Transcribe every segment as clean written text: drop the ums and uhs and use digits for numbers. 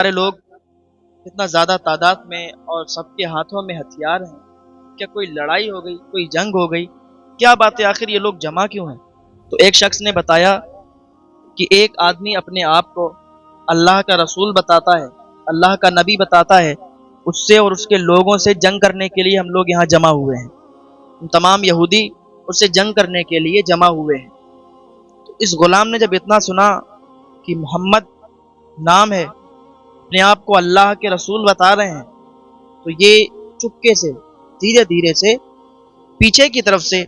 سارے لوگ اتنا زیادہ تعداد میں اور سب کے ہاتھوں میں ہتھیار ہیں، کیا کوئی لڑائی ہو گئی، کوئی جنگ ہو گئی؟ کیا بات ہے، آخر یہ لوگ جمع کیوں ہیں؟ تو ایک شخص نے بتایا کہ ایک آدمی اپنے آپ کو اللہ کا رسول بتاتا ہے، اللہ کا نبی بتاتا ہے، اس سے اور اس کے لوگوں سے جنگ کرنے کے لیے ہم لوگ یہاں جمع ہوئے ہیں۔ تمام یہودی اس سے جنگ کرنے کے لیے جمع ہوئے ہیں۔ تو اس غلام نے جب اتنا سنا کہ محمد نام ہے، اپنے آپ کو اللہ کے رسول بتا رہے ہیں، تو یہ چپکے سے دھیرے دھیرے سے پیچھے کی طرف سے،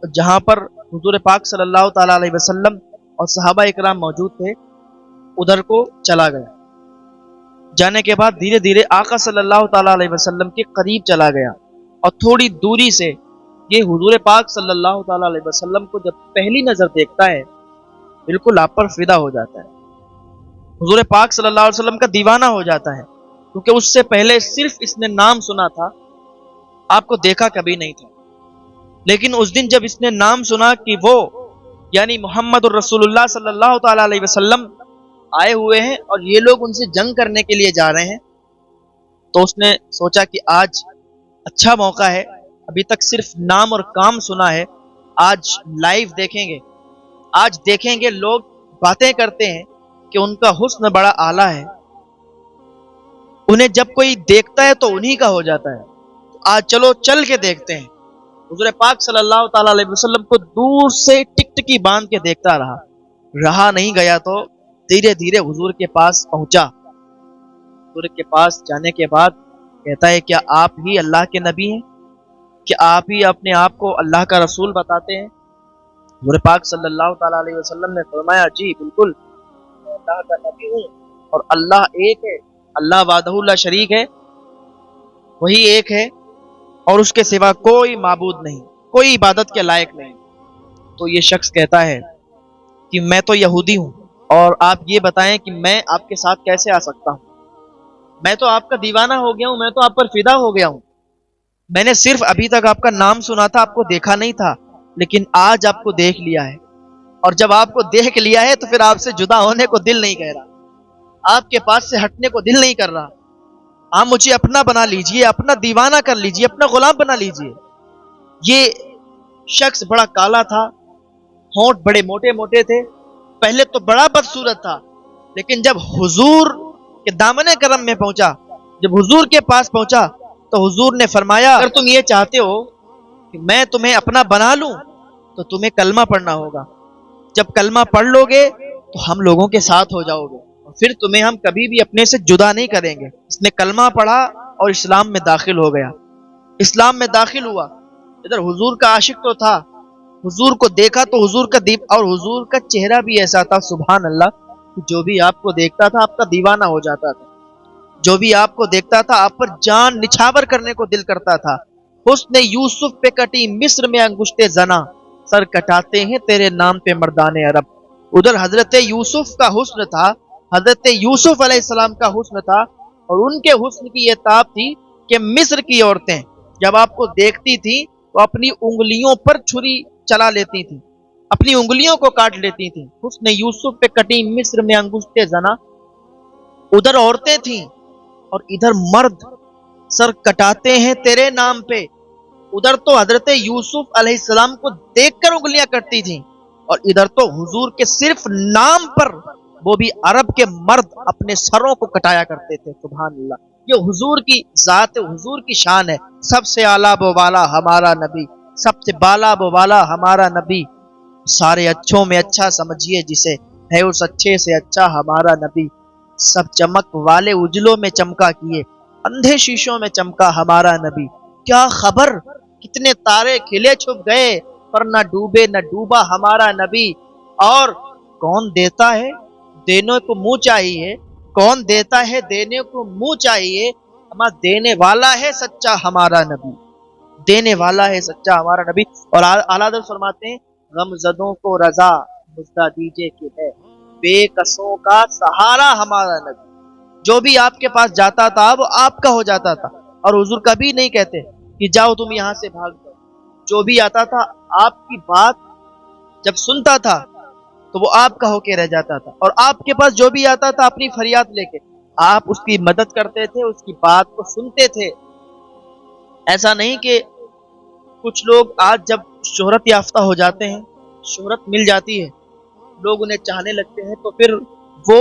جہاں پر حضور پاک صلی اللہ تعالیٰ علیہ وسلم اور صحابہ اکرام موجود تھے، ادھر کو چلا گیا۔ جانے کے بعد دھیرے دھیرے آقا صلی اللہ تعالیٰ علیہ وسلم کے قریب چلا گیا، اور تھوڑی دوری سے یہ حضور پاک صلی اللہ تعالیٰ علیہ وسلم کو جب پہلی نظر دیکھتا ہے، بالکل آپ پر فدا ہو جاتا ہے، حضور پاک صلی اللہ علیہ وسلم کا دیوانہ ہو جاتا ہے، کیونکہ اس سے پہلے صرف اس نے نام سنا تھا، آپ کو دیکھا کبھی نہیں تھا۔ لیکن اس دن جب اس نے نام سنا کہ وہ یعنی محمد الرسول اللہ صلی اللہ تعالیٰ علیہ وسلم آئے ہوئے ہیں اور یہ لوگ ان سے جنگ کرنے کے لیے جا رہے ہیں، تو اس نے سوچا کہ آج اچھا موقع ہے، ابھی تک صرف نام اور کام سنا ہے، آج لائیو دیکھیں گے، آج دیکھیں گے لوگ باتیں کرتے ہیں کہ ان کا حسن بڑا اعلیٰ ہے، انہیں جب کوئی دیکھتا ہے تو انہی کا ہو جاتا ہے، تو آج چلو چل کے دیکھتے ہیں۔ حضور پاک صلی اللہ تعالیٰ علیہ وسلم کو دور سے ٹک ٹکی باندھ کے دیکھتا رہا نہیں گیا تو دھیرے دھیرے حضور کے پاس پہنچا۔ حضور کے پاس جانے کے بعد کہتا ہے، کیا آپ ہی اللہ کے نبی ہیں؟ کیا آپ ہی اپنے آپ کو اللہ کا رسول بتاتے ہیں؟ حضور پاک صلی اللہ تعالیٰ علیہ وسلم نے فرمایا، جی بالکل، میں اللہ کا نبی ہوں، اور اللہ ایک ہے، اللہ وحدہ لا شریک ہے، وہی ایک ہے، اور اس کے سوا کوئی معبود نہیں، کوئی عبادت کے لائق نہیں۔ تو یہ شخص کہتا ہے کہ میں تو یہودی ہوں، اور آپ یہ بتائیں کہ میں آپ کے ساتھ کیسے آ سکتا ہوں؟ میں تو آپ کا دیوانہ ہو گیا ہوں، میں تو آپ پر فدا ہو گیا ہوں، میں نے صرف ابھی تک آپ کا نام سنا تھا، آپ کو دیکھا نہیں تھا، لیکن آج آپ کو دیکھ لیا ہے، اور جب آپ کو دیکھ لیا ہے تو پھر آپ سے جدا ہونے کو دل نہیں کہہ رہا، آپ کے پاس سے ہٹنے کو دل نہیں کر رہا، آپ مجھے اپنا بنا لیجئے، اپنا دیوانہ کر لیجئے، اپنا غلام بنا لیجئے۔ یہ شخص بڑا کالا تھا، ہونٹ بڑے موٹے موٹے تھے، پہلے تو بڑا بدصورت تھا، لیکن جب حضور کے دامن کرم میں پہنچا، جب حضور کے پاس پہنچا تو حضور نے فرمایا، اگر تم یہ چاہتے ہو کہ میں تمہیں اپنا بنا لوں تو تمہیں کلمہ پڑھنا ہوگا، جب کلمہ پڑھ لو گے تو ہم لوگوں کے ساتھ ہو جاؤ گے، اور پھر تمہیں ہم کبھی بھی اپنے سے جدا نہیں کریں گے۔ اس نے کلمہ پڑھا اور اسلام میں داخل ہو گیا، اسلام میں داخل ہوا۔ ادھر حضور کا عاشق تو تھا، حضور کو دیکھا تو حضور کا اور حضور کا چہرہ بھی ایسا تھا، سبحان اللہ، کہ جو بھی آپ کو دیکھتا تھا آپ کا دیوانہ ہو جاتا تھا، جو بھی آپ کو دیکھتا تھا آپ پر جان نچھاور کرنے کو دل کرتا تھا۔ حسن یوسف پہ کٹی مصر میں انگشتے زنا، سر کٹاتے ہیں تیرے نام پہ مردان عرب۔ ادھر حضرت یوسف کا حسن تھا، حضرت یوسف علیہ السلام کا حسن تھا، اور ان کے حسن کی یہ تاب تھی کہ مصر کی عورتیں جب آپ کو دیکھتی تھی تو اپنی انگلیوں پر چھری چلا لیتی تھی، اپنی انگلیوں کو کاٹ لیتی تھی۔ حسن یوسف پہ کٹی مصر میں انگشتے زنا، ادھر عورتیں تھیں اور ادھر مرد سر کٹاتے ہیں تیرے نام پہ۔ ادھر تو حضرت یوسف علیہ السلام کو دیکھ کر انگلیاں کٹتی تھیں، اور ادھر تو حضور کے صرف نام پر وہ بھی عرب کے مرد اپنے سروں کو کٹایا کرتے تھے، سبحان اللہ۔ یہ حضور کی ذات، حضور کی شان ہے، سب سے اعلیٰ و بالا ہمارا نبی، سب سے بالا و بالا ہمارا نبی، سارے اچھوں میں اچھا سمجھیے جسے، ہے اس اچھے سے اچھا ہمارا نبی، سب چمک والے اجلوں میں چمکا کیے، اندھے شیشوں میں چمکا ہمارا نبی۔ کیا خبر کتنے تارے کھلے چھپ گئے، پر نہ ڈوبے نہ ڈوبا ہمارا نبی۔ اور کون دیتا ہے دینے کو منہ چاہیے، کون دیتا ہے دینے کو منہ چاہیے، ہمارا دینے والا ہے سچا ہمارا نبی، دینے والا ہے سچا ہمارا نبی۔ اور اعلیٰ حضرت فرماتے ہیں، غم زدوں کو رضا مژدہ دیجئے کہ ہے بے کسوں کا سہارا ہمارا نبی۔ جو بھی آپ کے پاس جاتا تھا وہ آپ کا ہو جاتا تھا، اور حضور کبھی نہیں کہتے کہ جاؤ تم یہاں سے بھاگ جاؤ۔ جو بھی آتا تھا آپ کی بات جب سنتا تھا تو وہ آپ کا ہو کے رہ جاتا تھا، اور آپ کے پاس جو بھی آتا تھا اپنی فریاد لے کے آپ اس کی مدد کرتے تھے، اس کی بات کو سنتے تھے۔ ایسا نہیں کہ کچھ لوگ آج جب شہرت یافتہ ہو جاتے ہیں، شہرت مل جاتی ہے، لوگ انہیں چاہنے لگتے ہیں، تو پھر وہ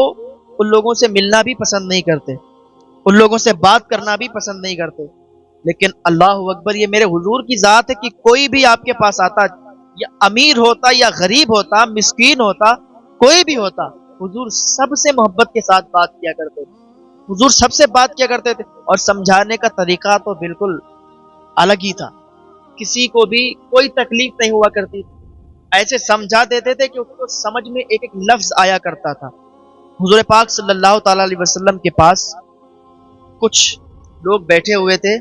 ان لوگوں سے ملنا بھی پسند نہیں کرتے، ان لوگوں سے بات کرنا بھی پسند نہیں کرتے۔ لیکن اللہ اکبر، یہ میرے حضور کی ذات ہے کہ کوئی بھی آپ کے پاس آتا، یا امیر ہوتا یا غریب ہوتا، مسکین ہوتا، کوئی بھی ہوتا، حضور سب سے محبت کے ساتھ بات کیا کرتے تھے، حضور سب سے بات کیا کرتے تھے، اور سمجھانے کا طریقہ تو بالکل الگ ہی تھا۔ کسی کو بھی کوئی تکلیف نہیں ہوا کرتی تھی، ایسے سمجھا دیتے تھے کہ اس کو سمجھ میں ایک ایک لفظ آیا کرتا تھا۔ حضور پاک صلی اللہ تعالی علیہ وسلم کے پاس کچھ لوگ بیٹھے ہوئے تھے،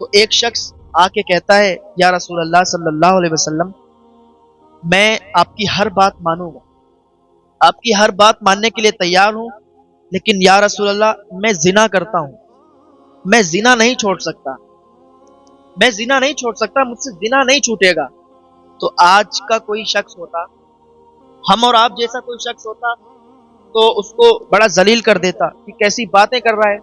تو ایک شخص آ کے کہتا ہے، یا رسول اللہ صلی اللہ علیہ وسلم، میں آپ کی ہر بات مانوں گا، آپ کی ہر بات ماننے کے لیے تیار ہوں، لیکن یا رسول اللہ میں زنا کرتا ہوں، میں زنا نہیں چھوڑ سکتا، میں زنا نہیں چھوڑ سکتا، مجھ سے زنا نہیں چھوٹے گا۔ تو آج کا کوئی شخص ہوتا، ہم اور آپ جیسا کوئی شخص ہوتا، تو اس کو بڑا ذلیل کر دیتا کہ کیسی باتیں کر رہا ہے،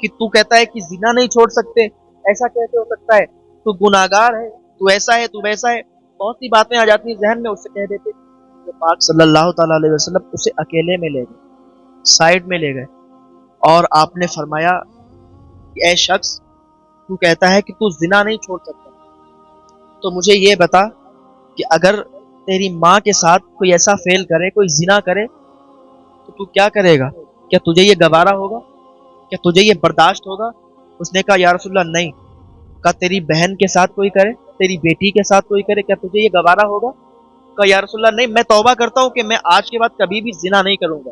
کہ تو کہتا ہے کہ زنا نہیں چھوڑ سکتے، ایسا کیسے ہو سکتا ہے، تو گناہگار ہے، تو ایسا ہے، تو ویسا ہے، بہت سی باتیں آ جاتی ہیں ذہن میں، اس سے کہہ دیتے۔ کہ پاک صلی اللہ تعالی علیہ وسلم اسے اکیلے میں لے گئے، سائیڈ میں لے گئے، اور آپ نے فرمایا کہ اے شخص، تو کہتا ہے کہ تو زنا نہیں چھوڑ سکتا، تو مجھے یہ بتا کہ اگر تیری ماں کے ساتھ کوئی ایسا فعل کرے، کوئی زنا کرے، تو کیا کرے گا؟ کیا تجھے یہ گوارا ہوگا؟ کیا تجھے یہ برداشت ہوگا؟ اس نے کہا یا رسول اللہ نہیں۔ کہا تیری بہن کے ساتھ کوئی کرے، تیری بیٹی کے ساتھ کوئی کرے، کیا تجھے یہ گوارا ہوگا؟ کہا یا رسول اللہ نہیں، میں توبہ کرتا ہوں کہ میں آج کے بعد کبھی بھی زنا نہیں کروں گا۔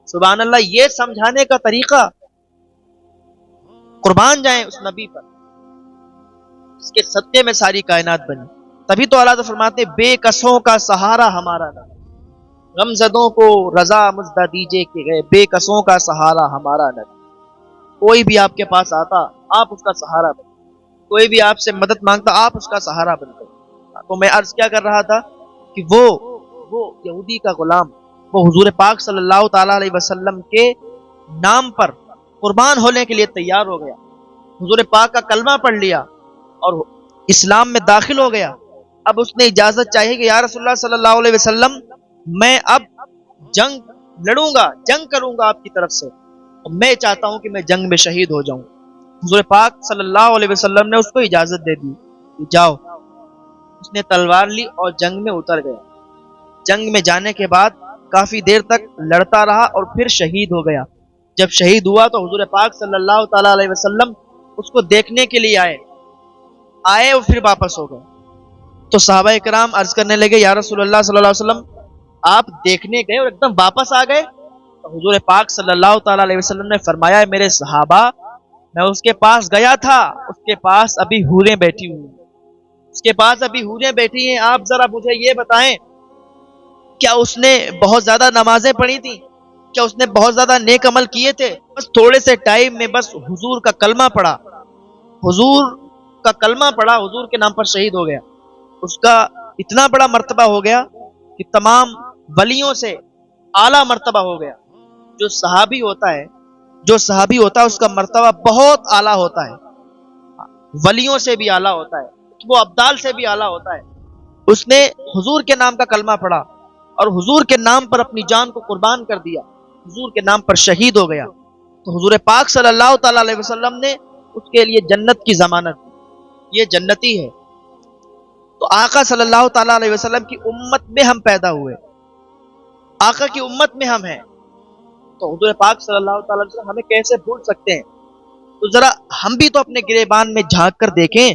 سبحان اللہ، یہ سمجھانے کا طریقہ، قربان جائیں اس نبی پر، اس کے صدقے میں ساری کائنات بنی۔ تبھی تو اللہ تعالیٰ فرماتے بے کسوں کا سہارا ہمارا نبی، غم زدوں کو رضا مزدہ دیجے کہ گئے، بے کسوں کا سہارا ہمارا نبی۔ کوئی بھی آپ کے پاس آتا، آپ اس کا سہارا بنتے، کوئی بھی آپ سے مدد مانگتا، آپ اس کا سہارا بنتے۔ تو میں عرض کیا کر رہا تھا کہ وہ یہودی کا غلام، وہ حضور پاک صلی اللہ تعالی علیہ وسلم کے نام پر قربان ہونے کے لیے تیار ہو گیا، حضور پاک کا کلمہ پڑھ لیا اور اسلام میں داخل ہو گیا۔ اب اس نے اجازت چاہیے کہ یا رسول اللہ صلی اللہ علیہ وسلم، میں اب جنگ لڑوں گا، جنگ کروں گا آپ کی طرف سے، اور میں چاہتا ہوں کہ میں جنگ میں شہید ہو جاؤں۔ حضور پاک صلی اللہ علیہ وسلم نے اس کو اجازت دے دی کہ جاؤ۔ اس نے تلوار لی اور جنگ میں اتر گیا۔ جنگ میں جانے کے بعد کافی دیر تک لڑتا رہا اور پھر شہید ہو گیا۔ جب شہید ہوا تو حضور پاک صلی اللہ تعالی علیہ وسلم اس کو دیکھنے کے لیے آئے اور پھر واپس ہو گئے۔ تو صحابہ کرام عرض کرنے لگے یا رسول اللہ صلی اللہ علیہ وسلم، آپ دیکھنے گئے اور ایک دم واپس آ گئے؟ تو حضور پاک صلی اللہ تعالی علیہ وسلم نے فرمایا میرے صحابہ، میں اس کے پاس گیا تھا، اس کے پاس ابھی حوریں بیٹھی ہوئی ہیں، اس کے پاس ابھی حوریں بیٹھی ہیں۔ آپ ذرا مجھے یہ بتائیں، کیا اس نے بہت زیادہ نمازیں پڑھی تھیں؟ کیا اس نے بہت زیادہ نیک عمل کیے تھے؟ بس تھوڑے سے ٹائم میں بس حضور کا کلمہ پڑھا، حضور کا کلمہ پڑھا، حضور کے نام پر شہید ہو گیا۔ اس کا اتنا بڑا مرتبہ ہو گیا کہ تمام ولیوں سے اعلیٰ مرتبہ ہو گیا۔ جو صحابی ہوتا ہے اس کا مرتبہ بہت اعلیٰ ہوتا ہے، ولیوں سے بھی اعلیٰ ہوتا ہے، وہ ابدال سے بھی اعلیٰ ہوتا ہے۔ اس نے حضور کے نام کا کلمہ پڑھا اور حضور کے نام پر اپنی جان کو قربان کر دیا، حضور کے نام پر شہید ہو گیا، تو حضور پاک صلی اللہ تعالی علیہ وسلم نے اس کے لیے جنت کی ضمانت دی، یہ جنتی ہے۔ تو آقا صلی اللہ تعالی علیہ وسلم کی امت میں ہم پیدا ہوئے، آقا کی امت میں ہم ہیں، تو حضور پاک صلی اللہ تعالی علیہ وسلم ہمیں کیسے بھول سکتے ہیں؟ تو ذرا ہم بھی تو اپنے گریبان میں جھانک کر دیکھیں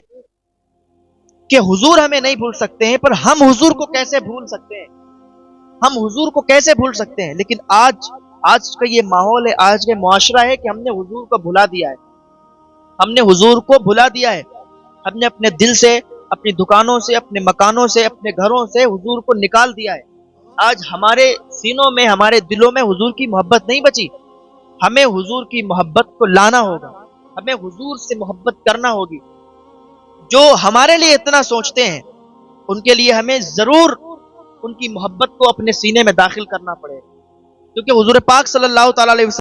کہ حضور ہمیں نہیں بھول سکتے ہیں، پر ہم حضور کو کیسے بھول سکتے ہیں؟ ہم حضور کو کیسے بھول سکتے ہیں؟ لیکن آج کا یہ ماحول ہے، آج کا معاشرہ ہے کہ ہم نے حضور کو بھلا دیا ہے، ہم نے حضور کو بھلا دیا ہے، ہم نے اپنے دل سے، اپنی دکانوں سے، اپنے مکانوں سے، اپنے گھروں سے حضور کو نکال دیا ہے۔ آج ہمارے سینوں میں، ہمارے دلوں میں حضور کی محبت نہیں بچی۔ ہمیں حضور کی محبت کو لانا ہوگا، ہمیں حضور سے محبت کرنا ہوگی۔ جو ہمارے لیے اتنا سوچتے ہیں ان کے لیے ہمیں ضرور ان کی محبت کو اپنے سینے میں داخل کرنا پڑے، کیونکہ حضور پاک صلی اللہ تعالی علیہ وسلم